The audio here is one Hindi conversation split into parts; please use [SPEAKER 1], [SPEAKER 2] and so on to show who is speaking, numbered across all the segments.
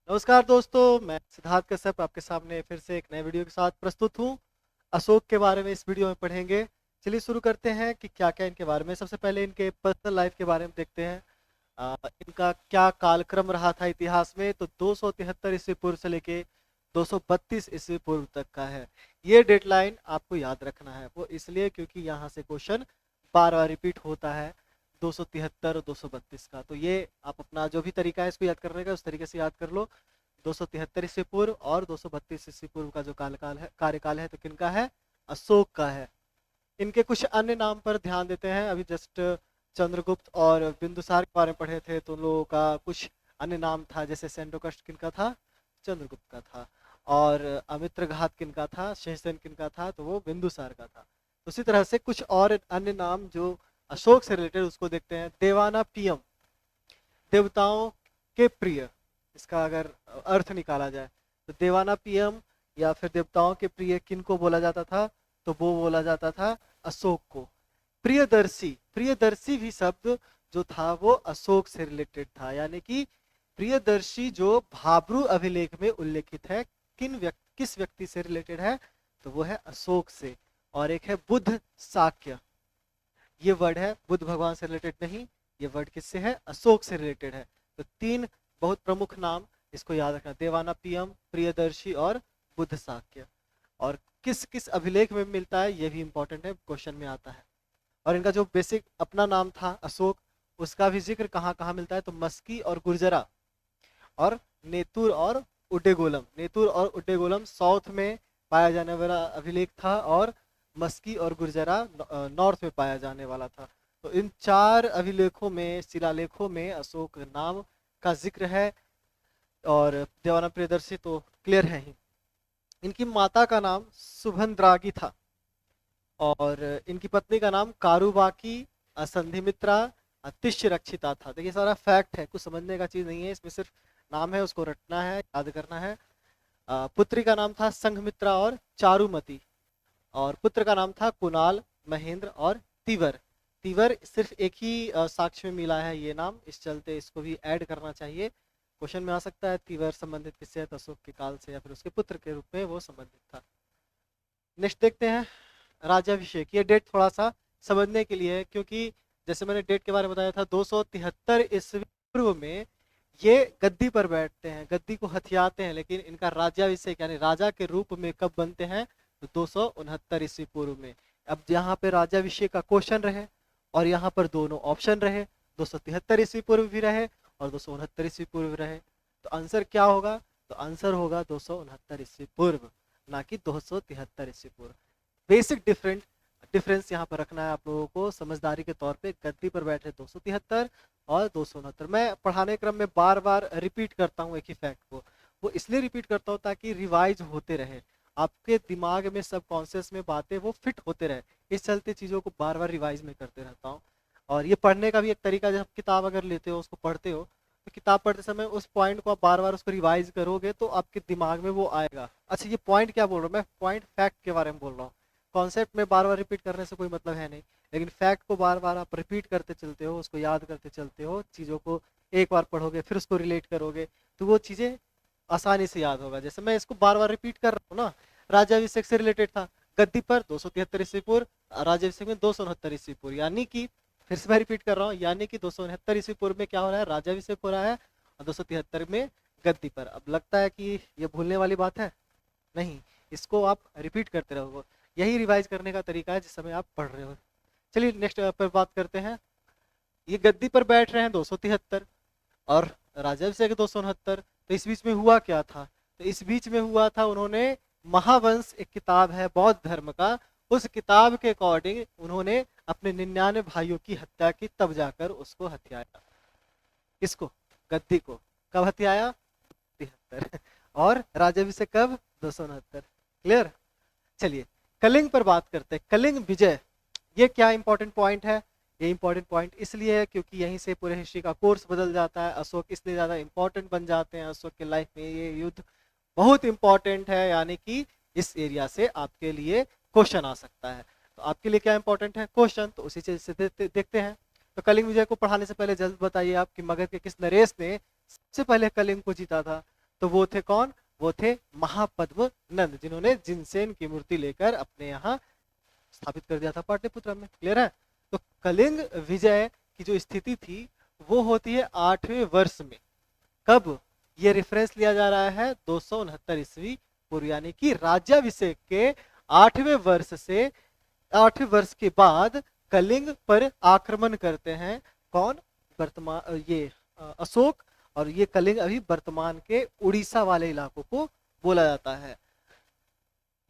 [SPEAKER 1] नमस्कार दोस्तों, मैं सिद्धार्थ कश्यप आपके सामने फिर से एक नए वीडियो के साथ प्रस्तुत हूँ। अशोक के बारे में इस वीडियो में पढ़ेंगे। चलिए शुरू करते हैं कि क्या-क्या इनके बारे में। सबसे पहले इनके पर्सनल लाइफ के बारे में देखते हैं। इनका क्या कालक्रम रहा था इतिहास में, तो 273 ईस्वी पूर्व से लेके 232 ईस्वी पूर्व तक का है। ये डेडलाइन आपको याद रखना है, वो इसलिए क्योंकि यहाँ से क्वेश्चन बार-बार रिपीट होता है 273 और 232 का। तो ये आप अपना जो भी तरीका है इसको याद करने का, उस तरीके से याद कर लो। 273 ईस्वी पूर्व और 232 ईस्वी पूर्व का जो कार्यकाल है तो किनका है? अशोक का है। इनके कुछ अन्य नाम पर ध्यान देते हैं। अभी जस्ट चंद्रगुप्त और बिंदुसार के बारे में पढ़े थे, तो उन लोगों का कुछ अन्य नाम था, जैसे सेंडोकस्ट किनका था? चंद्रगुप्त का था। और अमित्रघात किनका था? शेषसेन किनका था? तो वो बिंदुसार का था। उसी तरह से कुछ और अन्य नाम जो अशोक से रिलेटेड, उसको देखते हैं। देवाना पीएम, देवताओं के प्रिय, इसका अगर अर्थ निकाला जाए तो देवाना पीएम या फिर देवताओं के प्रिय किनको बोला जाता था? तो वो बोला जाता था अशोक को। प्रियदर्शी, प्रियदर्शी भी शब्द जो था वो अशोक से रिलेटेड था, यानी कि प्रियदर्शी जो भाब्रू अभिलेख में उल्लेखित है, किस व्यक्ति से रिलेटेड है? तो वो है अशोक से। और एक है बुद्ध शाक्य, ये वर्ड है बुद्ध भगवान से रिलेटेड नहीं, ये वर्ड किससे है? अशोक से रिलेटेड है। तो तीन बहुत प्रमुख नाम इसको याद रखना, देवाना पीएम, प्रियदर्शी और बुद्ध शाक्य। और किस किस अभिलेख में मिलता है ये भी इंपॉर्टेंट है, क्वेश्चन में आता है। और इनका जो बेसिक अपना नाम था अशोक, उसका भी जिक्र कहाँ कहाँ मिलता है? तो मस्की और गुर्जरा और नेतुर और उड्डेगोलम। नेतुर और उड्डेगोलम साउथ में पाया जाने वाला अभिलेख था, और मस्की और गुर्जरा नॉर्थ में पाया जाने वाला था। तो इन चार अभिलेखों में, शिलालेखों में अशोक नाम का जिक्र है। और देवाना प्रियदर्शी तो क्लियर है ही। इनकी माता का नाम सुभद्रागी था, और इनकी पत्नी का नाम कारुबाकी, संधिमित्रा, तिष्य रक्षिता था। देखिए सारा फैक्ट है, कुछ समझने का चीज नहीं है इसमें, सिर्फ नाम है, उसको रटना है, याद करना है। पुत्री का नाम था संघमित्रा और चारुमती, और पुत्र का नाम था कुणाल, महेंद्र और तिवर। तिवर सिर्फ एक ही साक्ष्य में मिला है ये नाम, इस चलते इसको भी ऐड करना चाहिए। क्वेश्चन में आ सकता है तिवर संबंधित किससे है? तो अशोक के काल से, या फिर उसके पुत्र के रूप में वो संबंधित था। नेक्स्ट देखते हैं राज्याभिषेक। ये डेट थोड़ा सा समझने के लिए है, क्योंकि जैसे मैंने डेट के बारे में बताया था 273 ईस्वी पूर्व में ये गद्दी पर बैठते हैं, गद्दी को हथियाते हैं। लेकिन इनका राज्याभिषेक यानी राजा के रूप में कब बनते हैं? तो 269 ईस्वी पूर्व में। अब यहाँ पे राज्याभिषेक का क्वेश्चन रहे, और यहाँ पर दोनों ऑप्शन रहे, 273 ईस्वी पूर्व भी रहे और 269 ईस्वी पूर्व रहे। तो आंसर क्या होगा? तो आंसर होगा 269 ईस्वी पूर्व, ना कि 273 ईस्वी पूर्व। बेसिक डिफरेंस यहाँ पर रखना है आप लोगों को समझदारी के तौर पे। गद्दी पर बैठे 273 और 269। मैं पढ़ाने क्रम में बार बार रिपीट करता हूँ एक ही फैक्ट को, वो इसलिए रिपीट करता हूँ ताकि रिवाइज होते रहे, आपके दिमाग में, सब कॉन्शियस में बातें वो फिट होते रहे। इस चलते चीज़ों को बार बार रिवाइज में करते रहता हूँ। और ये पढ़ने का भी एक तरीका, जब किताब अगर लेते हो, उसको पढ़ते हो, तो किताब पढ़ते समय उस पॉइंट को आप बार बार उसको रिवाइज करोगे तो आपके दिमाग में वो आएगा। अच्छा, ये पॉइंट क्या बोल रहा हूँ मैं? पॉइंट फैक्ट के बारे में बोल रहा हूँ। कॉन्सेप्ट में बार बार रिपीट करने से कोई मतलब है नहीं, लेकिन फैक्ट को बार बार आप रिपीट करते चलते हो, उसको याद करते चलते हो, चीज़ों को एक बार पढ़ोगे फिर उसको रिलेट करोगे, तो वो चीज़ें आसानी से याद होगा। जैसे मैं इसको बार बार रिपीट कर रहा हूँ ना, राज्याभिषेक से रिलेटेड था, गद्दी पर 273 ईस्वी पूर्व, राज्याभिषेक में 269 ईस्वी पूर्व, यानी कि फिर से मैं रिपीट कर रहा हूँ, यानी कि 269 ईस्वी पूर्व में क्या हो रहा है? राज्याभिषेक हो रहा है, और 273 में गद्दी पर। अब लगता है कि ये भूलने वाली बात है? नहीं, इसको आप रिपीट करते रहोगे, यही रिवाइज करने का तरीका है जिस समय आप पढ़ रहे हो। चलिए नेक्स्ट पर बात करते हैं। ये गद्दी पर बैठ रहे हैं 273 और राजर्षिक 269, तो इस बीच में हुआ क्या था? तो इस बीच में हुआ था, उन्होंने महावंश, एक किताब है बौद्ध धर्म का, उस किताब के अकॉर्डिंग उन्होंने अपने 99 भाइयों की हत्या की, तब जाकर उसको हत्याया। किसको? गद्दी को। कब हत्याया? 73। और राज्याभिषेक कब? 269। क्लियर? चलिए कलिंग पर बात करते हैं। कलिंग विजय, ये क्या इंपॉर्टेंट पॉइंट है? ये इंपॉर्टेंट पॉइंट इसलिए है क्योंकि यहीं से पूरे हिस्ट्री का कोर्स बदल जाता है। अशोक इसलिए ज्यादा इंपॉर्टेंट बन जाते हैं, अशोक के लाइफ में ये युद्ध बहुत इंपॉर्टेंट है, यानी कि इस एरिया से आपके लिए क्वेश्चन आ सकता है। तो आपके लिए क्या इंपॉर्टेंट है? क्वेश्चन। तो उसी चीज से देखते हैं। तो कलिंग विजय को पढ़ाने से पहले जल्द बताइए आप कि मगध के किस नरेश ने सबसे पहले कलिंग को जीता था? तो वो थे कौन? वो थे महापद्म नंद, जिन्होंने जिनसेन की मूर्ति लेकर अपने यहाँ स्थापित कर दिया था पाटलिपुत्र में। क्लियर है? तो कलिंग विजय की जो स्थिति थी वो होती है 8वें वर्ष में। कब? ये रेफरेंस लिया जा रहा है 269 ईस्वी पूर्व, यानी कि राज्याभिषेक के 8वें वर्ष से 8वें वर्ष के बाद कलिंग पर आक्रमण करते हैं कौन? वर्तमान ये अशोक। और ये कलिंग अभी वर्तमान के उड़ीसा वाले इलाकों को बोला जाता है।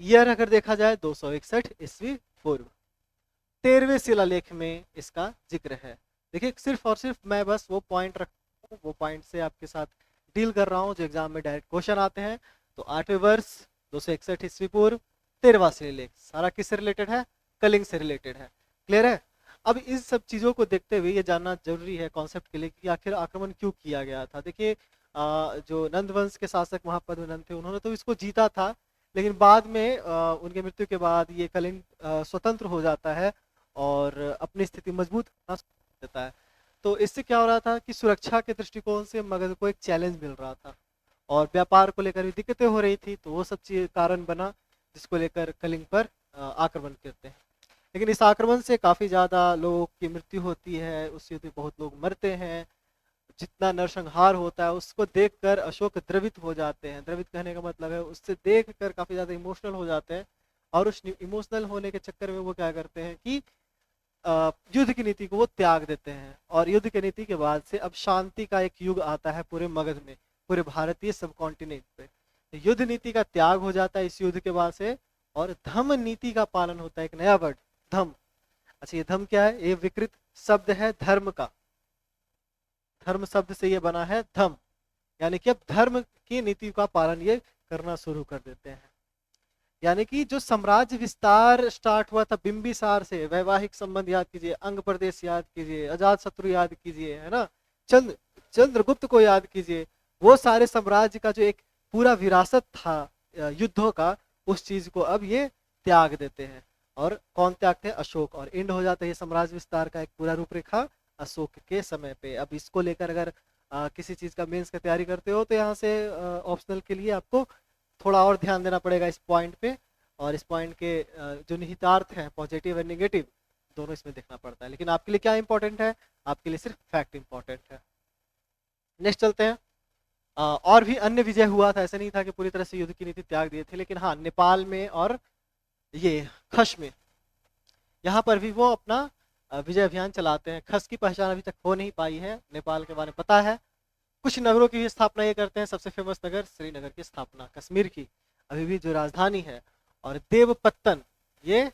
[SPEAKER 1] ईयर अगर देखा जाए 261 ईस्वी पूर्व। 13वें शिलालेख में इसका जिक्र है। देखिए सिर्फ और सिर्फ मैं बस वो पॉइंट रखता हूँ, वो पॉइंट से आपके साथ डील कर रहा हूँ जो एग्जाम में डायरेक्ट क्वेश्चन आते हैं। तो 8वें वर्ष 261 ईस्वी पूर्व 13वां शिलालेख, सारा किससे रिलेटेड है? कलिंग से रिलेटेड है। क्लियर है? अब इस सब चीजों को देखते हुए ये जानना जरूरी है कॉन्सेप्ट के लिए कि आखिर आक्रमण क्यों किया गया था। देखिए जो नंद वंश के शासक महापद्म नंद थे उन्होंने तो इसको जीता था, लेकिन बाद में उनके मृत्यु के बाद ये कलिंग स्वतंत्र हो जाता है और अपनी स्थिति मजबूत होना शुरू देता है। तो इससे क्या हो रहा था कि सुरक्षा के दृष्टिकोण से मगध को एक चैलेंज मिल रहा था और व्यापार को लेकर भी दिक्कतें हो रही थी। तो वो सब चीज कारण बना जिसको लेकर कलिंग पर आक्रमण करते हैं। लेकिन इस आक्रमण से काफी ज्यादा लोगों की मृत्यु होती है, उस युद्ध में बहुत लोग मरते हैं। जितना नरसंहार होता है उसको देखकर अशोक द्रवित हो जाते हैं। द्रवित कहने का मतलब है उससे देखकर काफी ज्यादा इमोशनल हो जाते हैं और उस इमोशनल होने के चक्कर में वो क्या करते हैं कि युद्ध की नीति को वो त्याग देते हैं। और युद्ध की नीति के बाद से अब शांति का एक युग आता है पूरे मगध में, पूरे भारतीय सब कॉन्टिनेंट पे। युद्ध नीति का त्याग हो जाता है इस युद्ध के बाद से और धम्म नीति का पालन होता है। एक नया वर्ड धम्म। अच्छा, ये धम्म क्या है? ये विकृत शब्द है धर्म का। धर्म शब्द से ये बना है धम्म, यानी कि अब धर्म की नीति का पालन ये करना शुरू कर देते हैं। यानी कि जो साम्राज्य विस्तार स्टार्ट हुआ था बिंबिसार से, वैवाहिक संबंध याद कीजिए, अंग प्रदेश याद कीजिए, अजात शत्रु याद कीजिए, है ना, चंद्रगुप्त को याद कीजिए। वो सारे साम्राज्य का जो एक पूरा विरासत था युद्धों का, उस चीज को अब ये त्याग देते हैं। और कौन त्यागते हैं? अशोक। और एंड हो जाता है ये साम्राज्य विस्तार का एक पूरा रूपरेखा अशोक के समय पे। अब इसको लेकर अगर किसी चीज का मेंस की तैयारी करते हो तो यहाँ से ऑप्शनल के लिए आपको थोड़ा और ध्यान देना पड़ेगा इस पॉइंट पे। और इस पॉइंट के जो निहितार्थ हैं पॉजिटिव और नेगेटिव दोनों इसमें देखना पड़ता है। लेकिन आपके लिए क्या इंपॉर्टेंट है? आपके लिए सिर्फ फैक्ट इंपॉर्टेंट है। नेक्स्ट चलते हैं। और भी अन्य विजय हुआ था, ऐसा नहीं था कि पूरी तरह से युद्ध की नीति त्याग दिए थे। लेकिन हाँ, नेपाल में और ये खस में, यहाँ पर भी वो अपना विजय अभियान चलाते हैं। खस की पहचान अभी तक हो नहीं पाई है, नेपाल के बारे में पता है। कुछ नगरों की भी स्थापना ये करते हैं। सबसे फेमस नगर श्रीनगर की स्थापना, कश्मीर की अभी भी जो राजधानी है। और देवपत्तन ये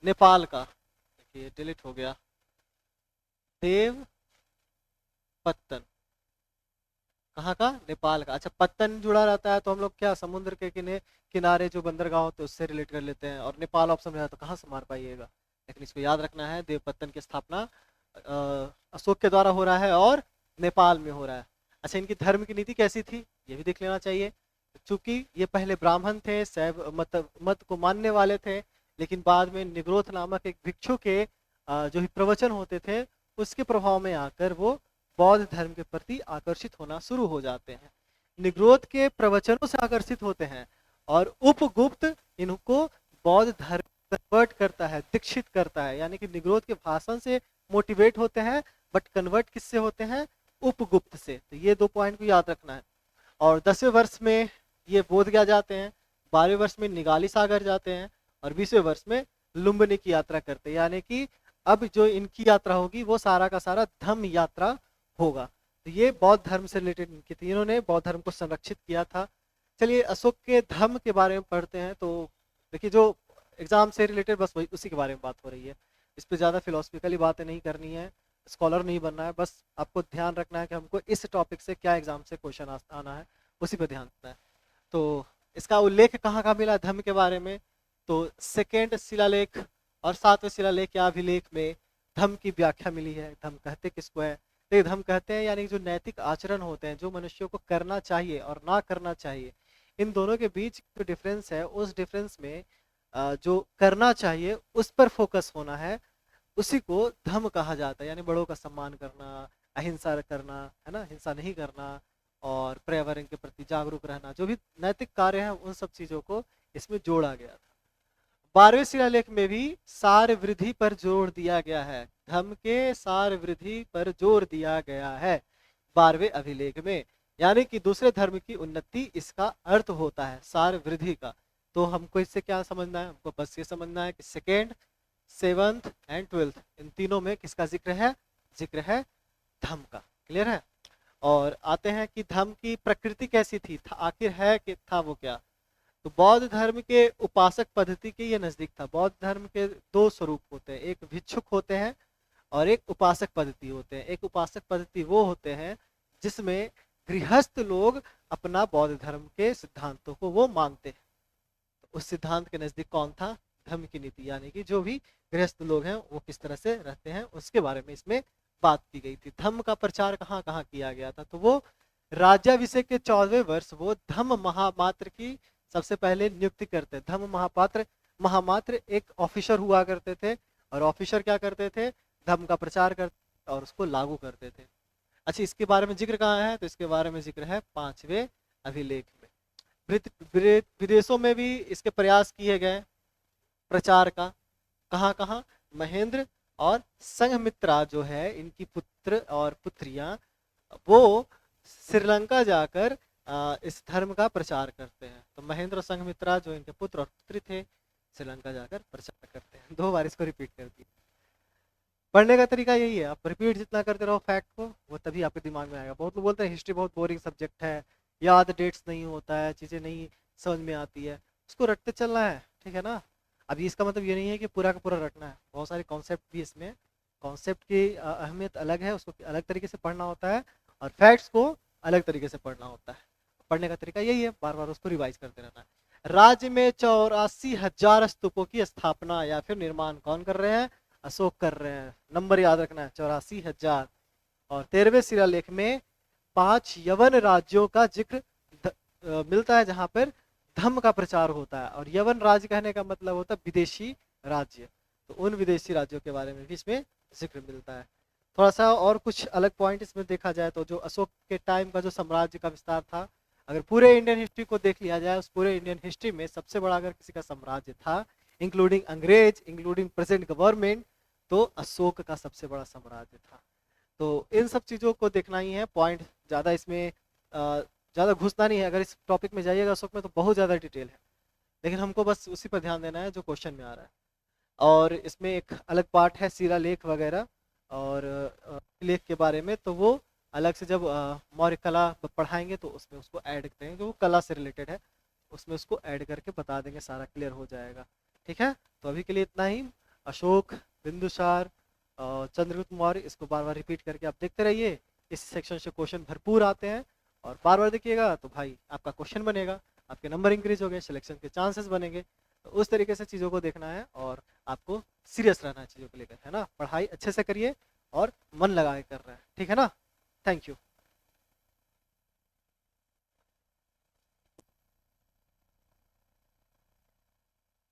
[SPEAKER 1] नेपाल का, देखिए डिलीट हो गया, देवपत्तन कहाँ का? नेपाल का। अच्छा, पत्तन जुड़ा रहता है तो हम लोग क्या समुद्र के किनारे जो बंदरगाह होते हैं उससे रिलेट कर लेते हैं, और नेपाल ऑप्शन में है तो कहाँ से मार पाइएगा। लेकिन इसको याद रखना है, देवपत्तन की स्थापना अशोक के द्वारा हो रहा है और नेपाल में हो रहा है। अच्छा, इनकी धर्म की नीति कैसी थी ये भी देख लेना चाहिए। चूंकि ये पहले ब्राह्मण थे, शैव मत को मानने वाले थे, लेकिन बाद में निग्रोथ नामक एक भिक्षु के जो ही प्रवचन होते थे उसके प्रभाव में आकर वो बौद्ध धर्म के प्रति आकर्षित होना शुरू हो जाते हैं। निग्रोध के प्रवचनों से आकर्षित होते हैं और उपगुप्त इनको बौद्ध धर्म कन्वर्ट करता है, दीक्षित करता है। यानी कि निग्रोध के भाषण से मोटिवेट होते हैं, बट कन्वर्ट किससे होते हैं? उपगुप्त से। तो ये 2 पॉइंट को याद रखना है। और 10वें वर्ष में ये बोध गया जाते हैं, 12वें वर्ष में निगाली सागर जाते हैं और 20वें वर्ष में लुम्बिनी की यात्रा करते हैं। यानी कि अब जो इनकी यात्रा होगी वो सारा का सारा धम्म यात्रा होगा। तो ये बौद्ध धर्म से रिलेटेड इनकी थी, इन्होंने बौद्ध धर्म को संरक्षित किया था। चलिए अशोक के धर्म के बारे में पढ़ते हैं। तो देखिए जो एग्जाम से रिलेटेड बस वही उसी के बारे में बात हो रही है, इस पर ज़्यादा फिलोसफिकली बातें नहीं करनी है, स्कॉलर नहीं बनना है। बस आपको ध्यान रखना है कि हमको इस टॉपिक से क्या एग्जाम से क्वेश्चन आना है, उसी पर ध्यान देना है। तो इसका उल्लेख कहाँ कहाँ मिला धम्म के बारे में? तो 2nd शिलालेख और 7वें शिलालेख या अभिलेख में धम्म की व्याख्या मिली है। धम्म कहते किसको है? तो धम्म कहते हैं यानी जो नैतिक आचरण होते हैं, जो मनुष्यों को करना चाहिए और ना करना चाहिए, इन दोनों के बीच जो डिफरेंस है, उस डिफरेंस में जो करना चाहिए उस पर फोकस होना है, उसी को धम्म कहा जाता है। यानी बड़ों का सम्मान करना, अहिंसा करना, है ना, हिंसा नहीं करना, और पर्यावरण के प्रति जागरूक रहना, जो भी नैतिक कार्य हैं उन सब चीज़ों को इसमें जोड़ा गया था। 12वें शिलालेख में भी सार वृद्धि पर जोर दिया गया है, धर्म के सार वृद्धि पर जोर दिया गया है 12वें अभिलेख में, यानी कि दूसरे धर्म की उन्नति इसका अर्थ होता है सार वृद्धि का। तो हमको इससे क्या समझना है, हमको बस ये समझना है कि सेकेंड, सेवंथ एंड ट्वेल्थ इन तीनों में किसका जिक्र है धम्म का। क्लियर है। और आते हैं कि धम्म की प्रकृति कैसी थी, आखिर है कि था वो क्या। तो बौद्ध धर्म के उपासक पद्धति के ये नजदीक था। बौद्ध धर्म के दो स्वरूप होते हैं, एक भिक्षुक होते हैं और एक उपासक पद्धति होते हैं। एक उपासक पद्धति वो होते हैं जिसमें गृहस्थ लोग अपना बौद्ध धर्म के सिद्धांतों को वो मानते हैं। तो उस सिद्धांत के नजदीक कौन था, धम्म की नीति, यानी कि जो भी गृहस्थ लोग हैं वो किस तरह से रहते हैं उसके बारे में इसमें बात की गई थी। धम्म का प्रचार कहाँ कहाँ किया गया था, तो वो राज्याभिषेक के 14वें वर्ष वो धम्म महामात्र की सबसे पहले नियुक्ति करते। धम्म महामात्र एक ऑफिसर हुआ करते थे, और ऑफिसर क्या करते थे, धम्म का प्रचार करते और उसको लागू करते थे। अच्छा, इसके बारे में जिक्र कहाँ है, तो इसके बारे में जिक्र है 5वें अभिलेख में। विदेशों में भी इसके प्रयास किए गए प्रचार का। कहाँ कहाँ, महेंद्र और संघमित्रा जो है इनकी पुत्र और पुत्रियां वो श्रीलंका जाकर इस धर्म का प्रचार करते हैं। तो महेंद्र और संघमित्रा जो इनके पुत्र और पुत्री थे श्रीलंका जाकर प्रचार करते हैं। 2 बार इसको रिपीट कर दिया। पढ़ने का तरीका यही है, आप रिपीट जितना करते रहो फैक्ट को, वो तभी आपके दिमाग में आएगा। बहुत लोग बोलते हैं हिस्ट्री बहुत बोरिंग सब्जेक्ट है, याद डेट्स नहीं होता है, चीज़ें नहीं समझ में आती है, उसको रटते चलना है, ठीक है ना। अभी इसका मतलब ये नहीं है कि पूरा का पूरा रटना है, बहुत सारे कॉन्सेप्ट भी इसमें, कॉन्सेप्ट की अहमियत अलग है, उसको अलग तरीके से पढ़ना होता है, और फैक्ट्स को अलग तरीके से पढ़ना होता है। पढ़ने का तरीका यही है, बार बार उसको रिवाइज करते रहना है। राज्य में 84,000 स्तूपों की स्थापना या फिर निर्माण कौन कर रहे हैं, अशोक कर रहे हैं। नंबर याद रखना है 84,000। और 13वें शिलालेख में 5 यवन राज्यों का जिक्र मिलता है जहां पर धम्म का प्रचार होता है। और यवन राज्य कहने का मतलब होता है विदेशी राज्य, तो उन विदेशी राज्यों के बारे में भी इसमें जिक्र मिलता है। थोड़ा सा और कुछ अलग पॉइंट इसमें देखा जाए तो जो अशोक के टाइम का जो साम्राज्य का विस्तार था, अगर पूरे इंडियन हिस्ट्री को देख लिया जाए, उस पूरे इंडियन हिस्ट्री में सबसे बड़ा अगर किसी का साम्राज्य था, इंक्लूडिंग अंग्रेज, इंक्लूडिंग प्रेजेंट गवर्नमेंट, तो अशोक का सबसे बड़ा साम्राज्य था। तो इन सब चीज़ों को देखना ही है, पॉइंट ज़्यादा इसमें ज़्यादा घुसना नहीं है। अगर इस टॉपिक में जाइएगा अशोक में तो बहुत ज़्यादा डिटेल है, लेकिन हमको बस उसी पर ध्यान देना है जो क्वेश्चन में आ रहा है। और इसमें एक अलग पार्ट है शिलालेख वगैरह और लेख के बारे में, तो वो अलग से जब मौर्य कला पढ़ाएंगे तो उसमें उसको ऐड करेंगे, जो वो कला से रिलेटेड है उसमें उसको ऐड करके बता देंगे, सारा क्लियर हो जाएगा। ठीक है, तो अभी के लिए इतना ही। अशोक, बिंदुसार, चंद्रगुप्त मौर्य, इसको बार बार रिपीट करके आप देखते रहिए। इस सेक्शन से क्वेश्चन भरपूर आते हैं, और बार बार देखिएगा तो भाई आपका क्वेश्चन बनेगा, आपके नंबर इंक्रीज हो गए, सिलेक्शन के चांसेस बनेंगे। तो उस तरीके से चीज़ों को देखना है और आपको सीरियस रहना है चीज़ों को लेकर, है ना। पढ़ाई अच्छे से करिए और मन लगा के कर रहे हैं, ठीक है ना। Thank you.